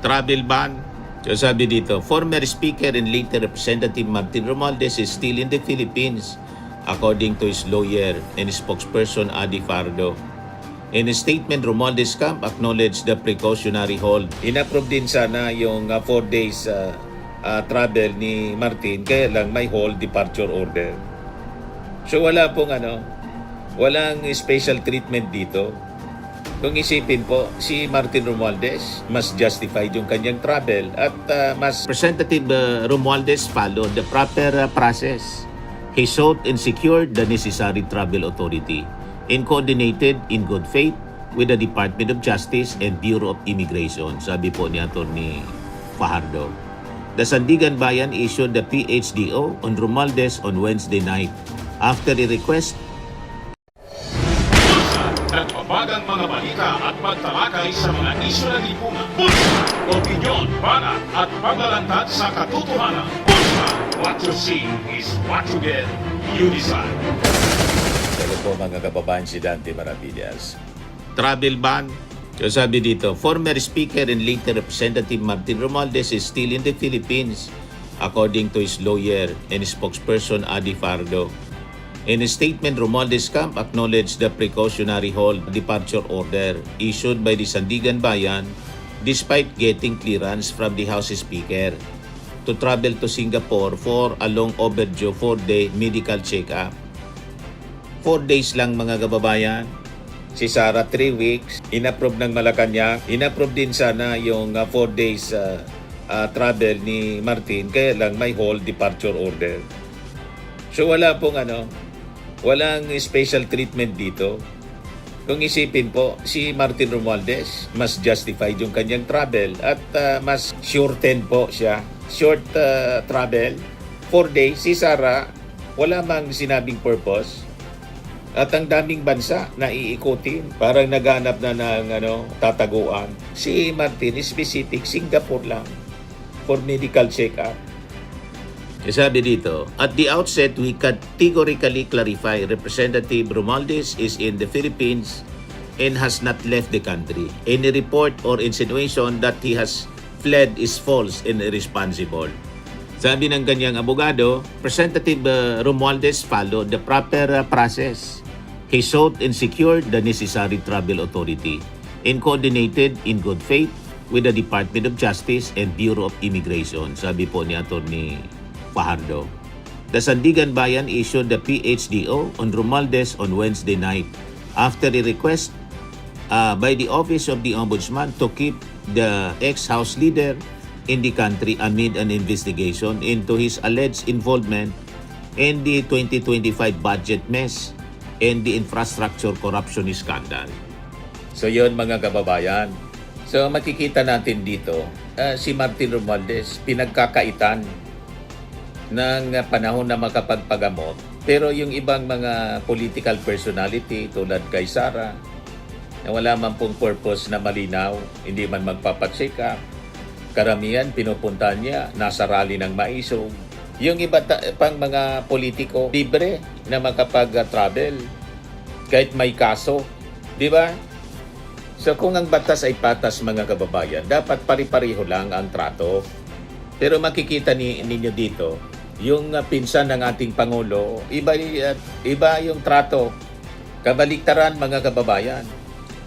Travel ban. So sabi dito, former Speaker and later Representative Martin Romualdez is still in the Philippines, according to his lawyer and spokesperson Adi Fardo. In a statement, Romualdez camp acknowledged the precautionary hold. Inapprove din sana yung 4 days travel ni Martin, kaya lang may hold departure order. So walang special treatment dito. Kung isipin po, si Martin Romualdez, mas justified yung kanyang travel at mas Representative Romualdez followed the proper process. He sought and secured the necessary travel authority and coordinated in good faith with the Department of Justice and Bureau of Immigration, sabi po ni Atty. Fajardo. The Sandigan Bayan issued the PHDO on Romualdez on Wednesday night after a request. Nagpapagang mga balita at pagtalakay sa mga isyu ng lipunan. Bulsa! Opinyon, banat at paglalantad sa katotohanan. Bulsa! What you see is what you get. You decide. Hello po mga kababayan, si Dante Maravillas. Travel ban. So sabi dito, former Speaker and later Representative Martin Romualdez is still in the Philippines, according to his lawyer and spokesperson Adi Fardo. In a statement, Romualdez camp acknowledged the precautionary hold departure order issued by the Sandigan Bayan despite getting clearance from the House Speaker to travel to Singapore for a long overdue 4-day medical check-up. 4 days lang mga kababayan. Si Sara 3 weeks, inapprove ng Malacanang, inapprove din sana yung 4 days travel ni Martin, kaya lang may hold departure order. So walang special treatment dito. Kung isipin po, si Martin Romualdez, mas justified yung kanyang travel at mas shorten po siya. Short travel, 4 days. Si Sara, wala mang sinabing purpose. At ang daming bansa na iikutin. Parang naghanap na ng tataguan. Si Martin, specific, Singapore lang for medical check-up. Sabi dito, at the outset, we categorically clarify Representative Romualdez is in the Philippines and has not left the country. Any report or insinuation that he has fled is false and irresponsible. Sabi ng kanyang abogado, Representative Romualdez followed the proper process. He sought and secured the necessary travel authority and coordinated in good faith with the Department of Justice and Bureau of Immigration, sabi po ni Atty. Fajardo. The Sandigan Bayan issued the PHDO on Romualdez on Wednesday night after a request by the Office of the Ombudsman to keep the ex-House leader in the country amid an investigation into his alleged involvement in the 2025 budget mess and the infrastructure corruption scandal. So yun mga kababayan. So makikita natin dito, si Martin Romualdez pinagkakaitan ng panahon na makapagpagamot. Pero yung ibang mga political personality tulad kay Sara, na wala man pong purpose na malinaw, hindi man magpapacheck up, karamihan pinupuntahan niya, nasa rally ng maisog. Yung iba pang mga politiko, libre na makapag-travel kahit may kaso. Di ba? So kung ang batas ay patas mga kababayan, dapat pari-pareho lang ang trato. Pero makikita ninyo dito, yung pinsan ng ating Pangulo, iba yung trato. Kabaliktaran mga kababayan.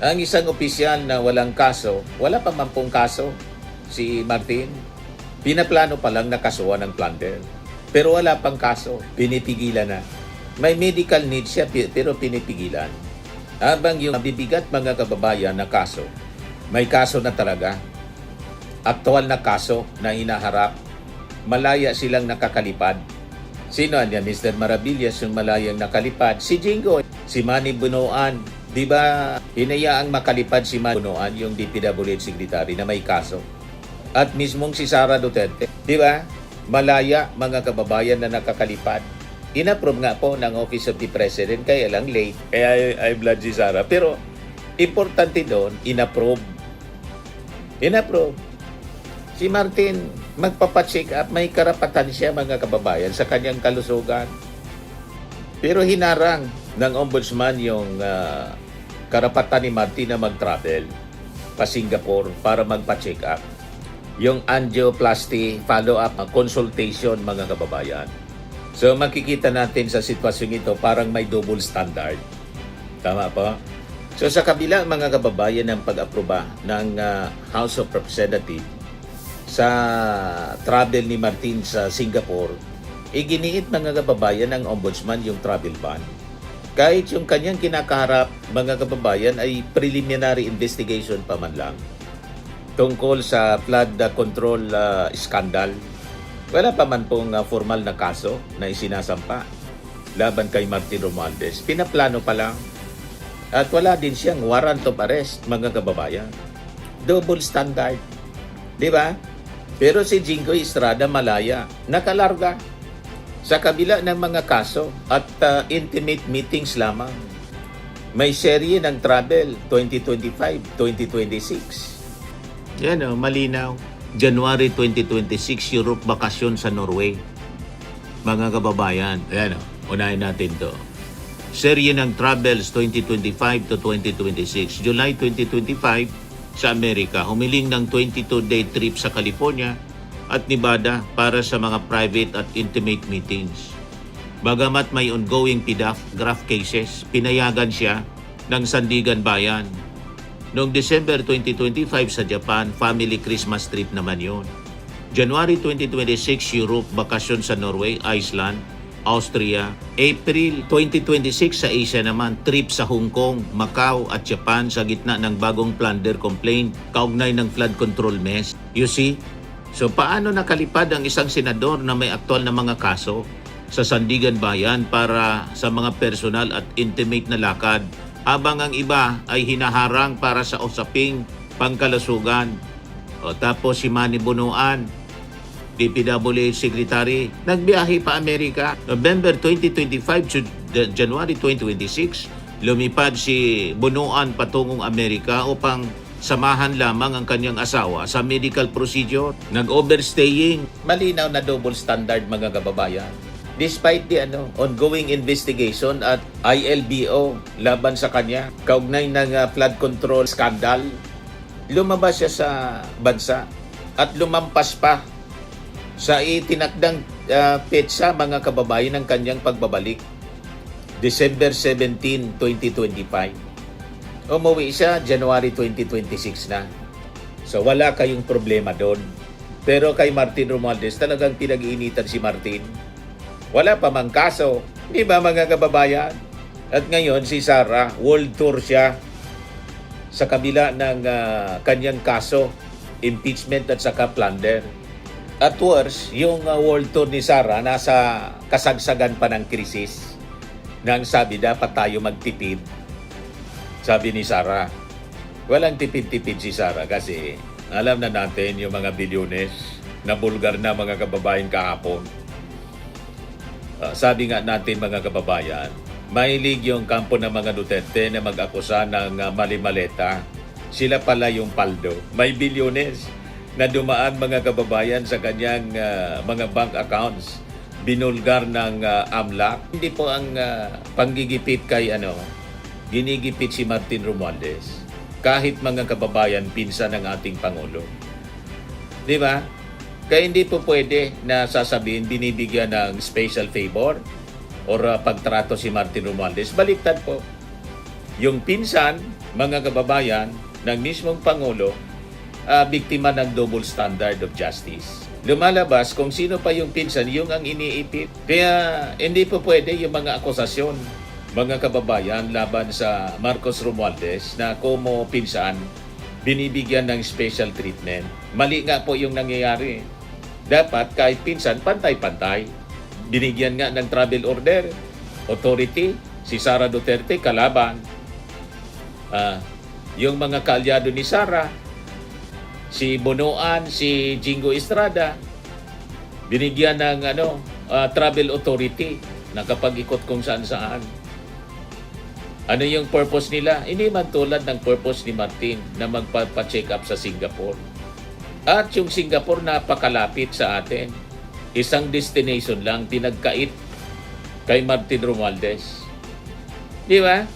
Ang isang opisyal na walang kaso, wala pa man pong kaso, si Martin, pinaplano pa lang na kasuhan ng plunder. Pero wala pang kaso, pinipigilan na. May medical need siya pero pinipigilan. Habang yung mabibigat mga kababayan na kaso, may kaso na talaga. Aktual na kaso na hinaharap, malaya silang nakakalipad. Sino yan? Mr. Maravillas yung malayang nakalipad. Si Jingo, si Manny Bunuan. Di ba hinayaang makalipad si Manny Bunuan, yung DPWH Secretary na may kaso? At mismong si Sara Duterte. Di ba? Malaya mga kababayan na nakakalipad. Inapprove nga po ng Office of the President, kaya lang late. Kaya ay blood si Sara. Pero importante doon, inapprove. Si Martin, magpapacheck up, may karapatan siya mga kababayan sa kanyang kalusugan. Pero hinarang ng Ombudsman yung karapatan ni Martin na mag-travel pa Singapore para magpa-check up. yung angioplasty follow-up consultation, mga kababayan. So makikita natin sa sitwasyon ito parang may double standard. Tama po? So sa kabila, mga kababayan, ng pag-aproba ng House of Representatives sa travel ni Martin sa Singapore, iginiit, mga kababayan, ng Ombudsman yung travel ban. Kahit yung kanyang kinakaharap, mga kababayan, ay preliminary investigation pa man lang tungkol sa flood control scandal. Wala pa man pong formal na kaso na isinasampa laban kay Martin Romualdez. Pinaplano pa lang. At wala din siyang warrant of arrest, mga kababayan. Double standard. Di ba? Pero si Jinggoy Estrada malaya, nakalarga sa kabila ng mga kaso at intimate meetings lamang. May serye ng travel 2025-2026. Yan o, malinaw. January 2026, Europe bakasyon sa Norway. Mga kababayan, ayan o, unahin natin to. Serye ng travels 2025 to 2026. July 2025 sa Amerika, humiling ng 22-day trip sa California at Nevada para sa mga private at intimate meetings. Bagamat may ongoing PDAF graph cases, pinayagan siya ng Sandigan Bayan. Noong December 2025 sa Japan, family Christmas trip naman yun. January 2026, Europe, bakasyon sa Norway, Iceland, Austria. April 2026 sa Asia naman, trip sa Hong Kong, Macau at Japan sa gitna ng bagong plunder complaint kaugnay ng flood control mess. You see? So paano nakalipad ang isang senador na may aktual na mga kaso sa Sandigan Bayan para sa mga personal at intimate na lakad, habang ang iba ay hinaharang para sa usaping pangkalusugan? O tapos si Manny Bonoan, DPWH Secretary, nagbiyahe pa Amerika. November 2025 to January 2026, lumipad si Bonoan patungong Amerika upang samahan lamang ang kanyang asawa sa medical procedure. Nag-overstaying. Malinaw na double standard, mga kababayan. Despite the ongoing investigation at ILBO laban sa kanya, kaugnay ng flood control scandal, lumabas siya sa bansa at lumampas pa sa itinakdang petsa, mga kababayan, ng kanyang pagbabalik. December 17, 2025. Umuwi siya January 2026 na. So wala kayong problema doon. Pero kay Martin Romualdez, talagang pinag-iinitan si Martin. Wala pa mang kaso. Di ba, mga kababayan? At ngayon si Sara, world tour siya sa kabila ng kanyang kaso, impeachment at saka plunder. At worse, yung world tour ni Sara nasa kasagsagan pa ng krisis. Nang sabi, dapat tayo magtipid. Sabi ni Sara, walang tipid-tipid si Sara kasi alam na natin yung mga bilyones na bulgar na, mga kababayan, kahapon. Sabi nga natin, mga kababayan, mahilig yung kampo ng mga Duterte na mag-akusa ng mali-maleta. Sila pala yung paldo. May bilyones na dumaan, mga kababayan, sa kanyang mga bank accounts. Binulgar ng AMLAC. Hindi po ang panggigipit kay ginigipit si Martin Romualdez. Kahit, mga kababayan, pinsan ng ating Pangulo. Di ba? Kaya hindi po pwede na sasabihin binibigyan ng special favor or pagtrato si Martin Romualdez. Baliktad po. Yung pinsan, mga kababayan, ng mismong Pangulo, biktima ng double standard of justice. Lumalabas kung sino pa yung pinsan, yung ang iniipit. Kaya hindi po pwede yung mga akusasyon, mga kababayan, laban sa Marcos Romualdez na kumo pinsan, binibigyan ng special treatment. Mali nga po yung nangyayari. Dapat kahit pinsan, pantay-pantay. Binigyan nga ng travel order, authority, si Sara Duterte, kalaban. Yung mga kaalyado ni Sara, si Bonoan, si Jingo Estrada, binigyan ng travel authority na kapag ikot kung saan-saan. Ano yung purpose nila? Hindi man tulad ng purpose ni Martin na magpa-check up sa Singapore. At yung Singapore, napakalapit sa atin. Isang destination lang, pinagkait kay Martin Romualdez. Di ba?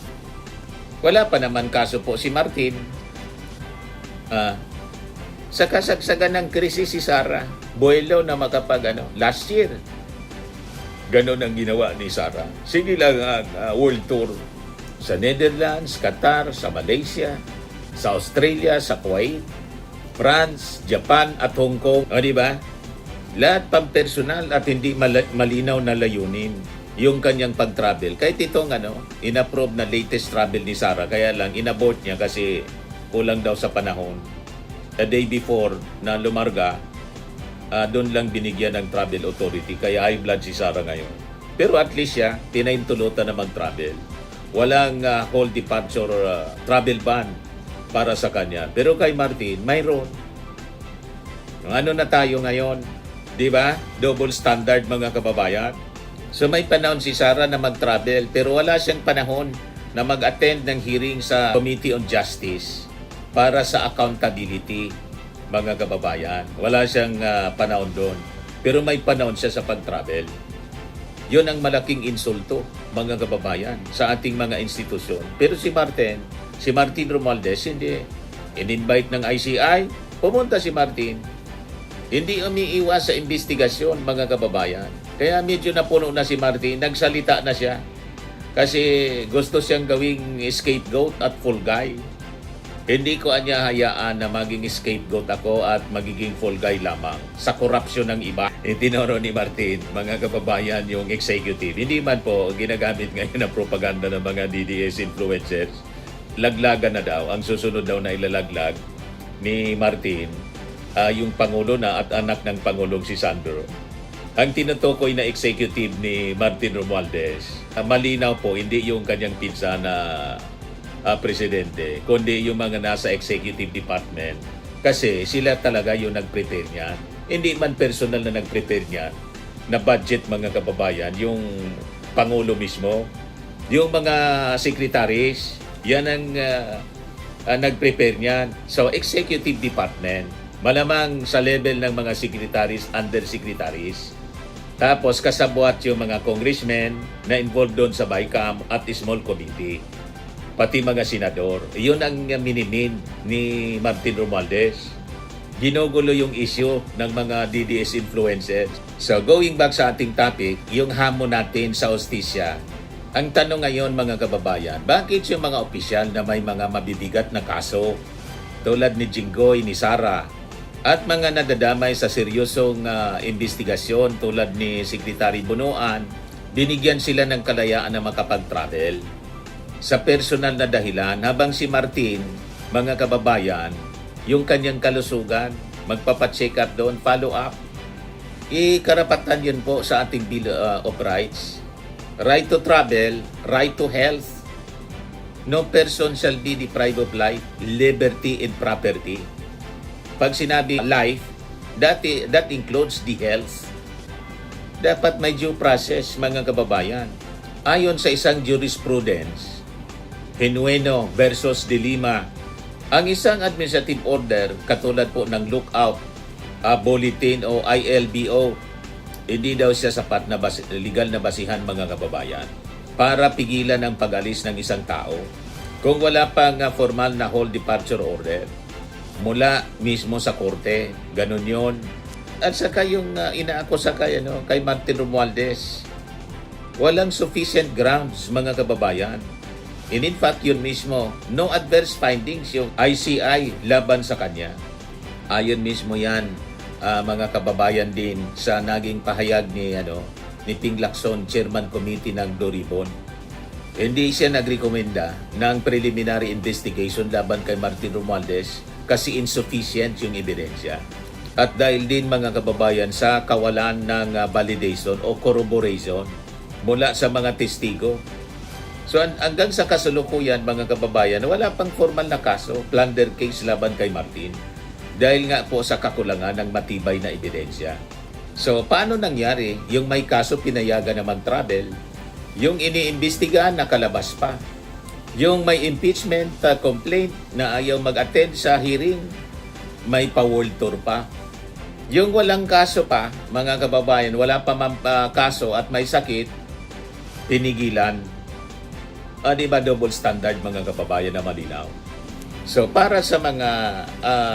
Wala pa naman kaso po si Martin. Sa kasagsagan ng krisis si Sara, buwelo na last year. Ganon ang ginawa ni Sara. Sige lang ang world tour sa Netherlands, Qatar, sa Malaysia, sa Australia, sa Kuwait, France, Japan at Hong Kong. O di ba? Lahat pang-personal at hindi malinaw na layunin yung kanyang pag-travel. Kahit itong inapprove na latest travel ni Sara, kaya lang inabort niya kasi kulang daw sa panahon. The day before na lumarga, doon lang binigyan ng travel authority. Kaya high blood si Sara ngayon. Pero at least siya, pinahintulutan na mag-travel. Walang whole departure travel ban para sa kanya. Pero kay Martin, mayroon. Ano na tayo ngayon? Di ba? Double standard mga kababayan. So may panahon si Sara na mag-travel pero wala siyang panahon na mag-attend ng hearing sa Committee on Justice para sa accountability mga kababayan. Wala siyang panahon doon. Pero may panahon siya sa pag-travel. Yun ang malaking insulto mga kababayan sa ating mga institusyon. Pero si Martin Romualdez, hindi. In-invite ng ICI, pumunta si Martin. Hindi umiiwas sa investigasyon mga kababayan. Kaya medyo napuno na si Martin, nagsalita na siya. Kasi gusto siyang gawing scapegoat at full guy. Hindi ko anya hayaan na maging scapegoat ako at magiging full guy lamang sa korupsyon ng iba. Tinuro ni Martin, mga kababayan, yung executive. Hindi man po ginagamit ngayon ang propaganda ng mga DDS influencers. Laglagan na daw. Ang susunod daw na ilalaglag ni Martin, yung Pangulo na at anak ng Pangulong si Sandro. Ang tinutukoy na executive ni Martin Romualdez, malinaw po, hindi yung kanyang pinsan na presidente, kundi yung mga nasa executive department. Kasi sila talaga yung nag-prepare niyan. Hindi man personal na nag-prepare niyan, na budget mga kababayan, yung Pangulo mismo, yung mga secretaries, yan ang nag-prepare niyan. So, executive department, malamang sa level ng mga secretaries, undersecretaries. Tapos kasabwat yung mga congressmen na involved doon sa BICAM at small committee. Pati mga senador. Iyon ang minimin ni Martin Romualdez. Ginugulo yung issue ng mga DDS influencers. So going back sa ating topic, yung hamon natin sa hustisya. Ang tanong ngayon mga kababayan, bakit yung mga opisyal na may mga mabibigat na kaso tulad ni Jinggoy, ni Sara, at mga nadadamay sa seryosong investigasyon tulad ni Secretary Bunuan, binigyan sila ng kalayaan na makapag-travel sa personal na dahilan, habang si Martin, mga kababayan, yung kanyang kalusugan, magpapacheck up doon, follow up. Karapatan yun po sa ating Bill of Rights. Right to travel, right to health. No person shall be deprived of life, liberty, and property. Pag sinabi life, that includes the health. Dapat may due process, mga kababayan. Ayon sa isang jurisprudence, Genuino versus De Lima, ang isang administrative order katulad po ng lookout, bulletin o ILBO, hindi daw siya sapat na legal na basihan mga kababayan para pigilan ang pag-alis ng isang tao kung wala pang formal na whole departure order mula mismo sa korte. Ganun yun. At saka yung inaakusa kay Martin Romualdez, walang sufficient grounds mga kababayan. And in fact, yun mismo, no adverse findings yung ICI laban sa kanya. Ayon mismo yan, mga kababayan din sa naging pahayag ni Ping Lacson, Chairman Committee ng Blue Ribbon. Hindi siya nagrekomenda ng preliminary investigation laban kay Martin Romualdez kasi insufficient yung ebidensya. At dahil din mga kababayan sa kawalan ng validation o corroboration mula sa mga testigo. So hanggang sa kasalukuyan mga kababayan, wala pang formal na kaso, plunder case laban kay Martin dahil nga po sa kakulangan ng matibay na ebidensya. So paano nangyari yung may kaso pinayagan na mag-travel, yung iniimbestigahan nakalabas pa, yung may impeachment complaint na ayaw mag-attend sa hearing, may pa-world tour pa. Yung walang kaso pa, mga kababayan, wala pa kaso at may sakit, pinigilan. Di ba double standard mga kababayan na malinaw? So para sa mga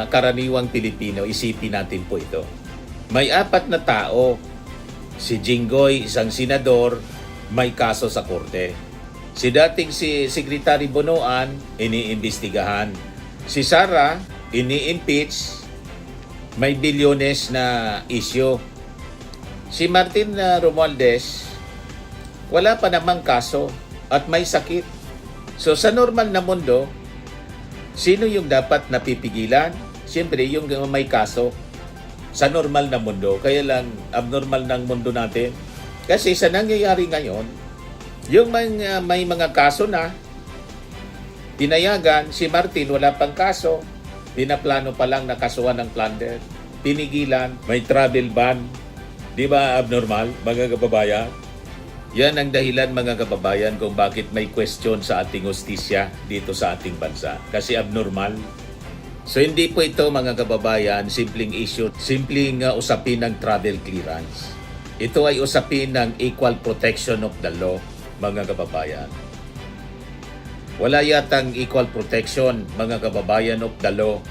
karaniwang Pilipino, isipin natin po ito. May 4 na tao. Si Jinggoy, isang senador, may kaso sa korte. Si dating si Secretary Bonoan, iniimbestigahan. Si Sara, ini-impeach, may bilyones na issue. Si Martin Romualdez, wala pa namang kaso at may sakit. So sa normal na mundo, sino yung dapat napipigilan? Siyempre, yung may kaso. Sa normal na mundo. Kaya lang, abnormal ng mundo natin. Kasi sa nangyayari ngayon, yung may mga kaso na, pinayagan, si Martin wala pang kaso, pinaplano pa lang na kasuhan ng plunder, pinigilan, may travel ban. Di ba abnormal, mga kababayan? Yan ang dahilan, mga kababayan, kung bakit may question sa ating hustisya dito sa ating bansa. Kasi abnormal. So hindi po ito, mga kababayan, simpleng issue, simpleng usapin ng travel clearance. Ito ay usapin ng equal protection of the law, mga kababayan. Wala yatang equal protection, mga kababayan, of the law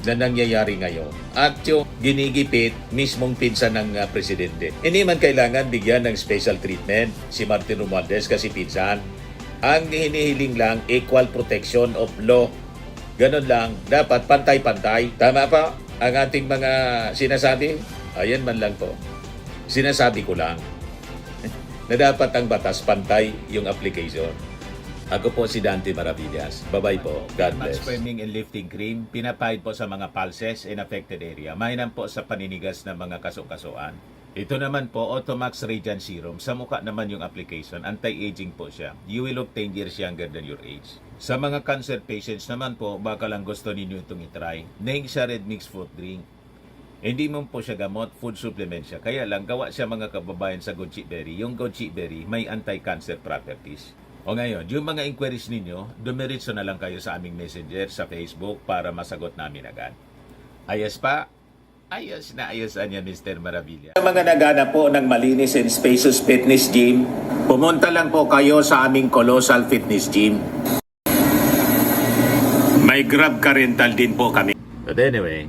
na nangyayari ngayon. At yung ginigipit mismong pinsan ng presidente. Hindi man kailangan bigyan ng special treatment si Martin Romualdez kasi pinsan. Ang hinihiling lang, equal protection of law. Ganon lang, dapat pantay-pantay. Tama pa ang ating mga sinasabi? Ayan man lang po. Sinasabi ko lang na dapat ang batas pantay yung application. Ako po si Dante Maravillas. Bye-bye po. God bless. Swimming and lifting cream, pinapahid po sa mga pulses in affected area. Mainam po sa paninigas ng mga kaso-kasuan. Ito naman po, Automax Radiant Serum. Sa mukha naman yung application. Anti-aging po siya. You will look 10 years younger than your age. Sa mga cancer patients naman po, baka lang gusto ninyo itong itry. Neng siya red mixed fruit drink. Hindi mo po siya gamot, food supplement siya. Kaya lang, gawa siya, mga kababayan, sa goji berry. Yung goji berry may anti-cancer properties. O ngayon, yung mga inquiries ninyo, dumiritso na lang kayo sa aming messenger sa Facebook para masagot namin agad. Ayos pa? Ayos na ayos niya, Mr. Maravilla. Sa mga naghanap po ng malinis and spacious fitness gym, pumunta lang po kayo sa aming Colossal Fitness Gym. May Grab car rental din po kami. But anyway,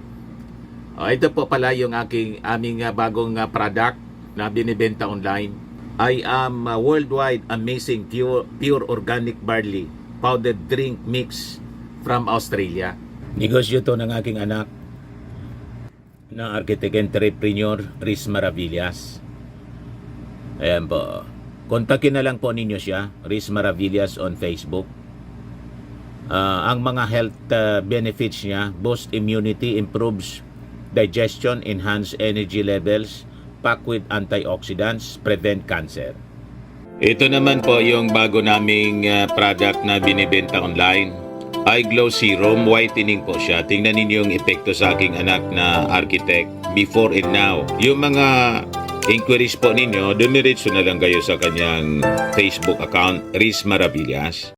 ito po pala yung aming bagong product na binibenta online. I am worldwide amazing pure organic barley powdered drink mix from Australia. Negosyo to ng aking anak na architect entrepreneur Riz Maravillas. Ayan po. Kontakin na lang po ninyo siya, Riz Maravillas on Facebook. Ang mga health benefits niya, boost immunity, improves digestion, enhance energy levels, packed with antioxidants, prevent cancer. Ito naman po yung bago naming product na binibenta online. Eye Glow Serum, whitening po siya. Tingnan ninyo yung epekto sa aking anak na architect before and now. Yung mga inquiries po ninyo, dumiretso na lang kayo sa kanyang Facebook account, Riz Maravillas.